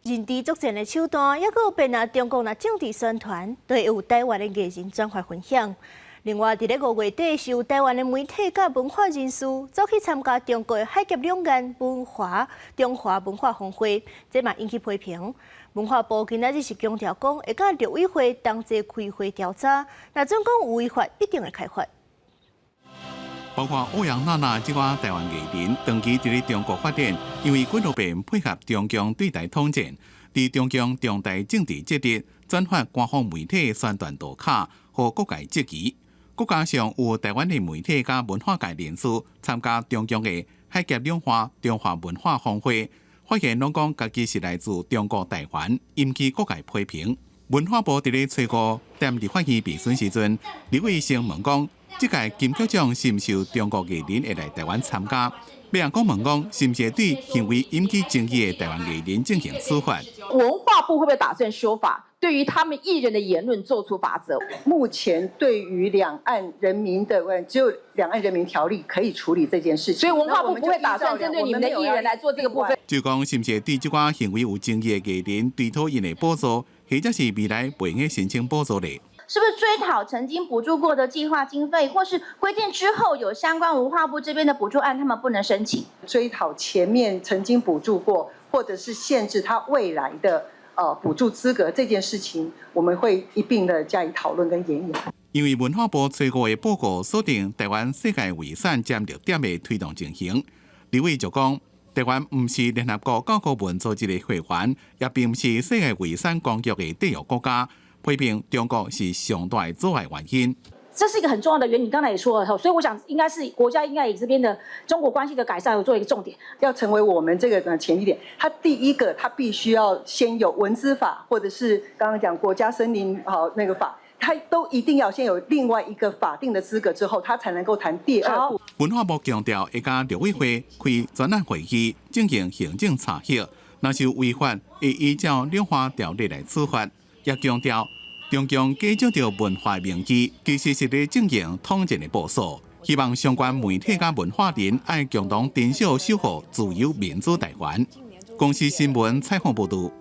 人质作战的手段，也有变啊中国政治宣传，都会有台湾的艺人转发分享。另外，伫咧5月底，是有台湾的媒体甲文化人士走去参加中国的海峡两岸中华文化峰会，这嘛引起批评。文化部今仔日是强调讲，会甲陆委会同齐开会调查，若准讲有违法，一定会开罚。包括欧阳娜娜这个台湾艺人，长期伫咧中国发展，因为几多遍配合中共对台统战，伫中共重大政治节日转发官方媒体宣传图卡，和各界质疑。再加上有台湾的媒体甲文化界人士参加中共的海峡两岸中华文化峰会，发现拢讲家己是来自中国台湾，引起各界批评。文化部伫咧找5踮立法院备询时阵，李卫生问讲，这届金曲奖是毋是有中国艺人会来台湾参加？别人讲问讲，是毋是对行为引起争议的台湾艺人进行处罚？文化部会不会打算修法，对于他们艺人的言论做出罚则？目前对于两岸人民的只有两岸人民条例可以处理这件事情，所以文化部不会打算针对你们的艺人来做这个部分。就讲是毋是对这款行为有争议的艺人追讨因的补助，或者是未来袂用申请补助呢？是不是追讨曾经补助过的计划经费，或是规定之后有相关文化部这边的补助案，他们不能申请？追讨前面曾经补助过，或者是限制他未来的补助资格这件事情，我们会一并的加以讨论跟研议。因为文化部最5的报告锁定台湾世界遗产占6点的推动进行，李伟就讲，台湾唔是联合国教科文组织的会员，也并唔是世界遗产公约的缔约国家。批评中国是上大的阻碍原因，这是一个很重要的原因。你刚才也说了，所以我想应该是国家应该以这边的中国关系的改善做一个重点，要成为我们这个前提点。它第一个，它必须要先有文资法，或者是刚刚讲国家森林那个法，它都一定要先有另外一个法定的资格之后，它才能够谈第二步。文化部强调，会甲陆委会开专案会议进行行政查核，若是有违法，会依照两岸条例来处罚。也强调，中共假借着文化名义，其实是咧进行统战的部署。希望相关媒体甲文化人爱共同珍惜守护自由民主台湾。公司新闻采访报道。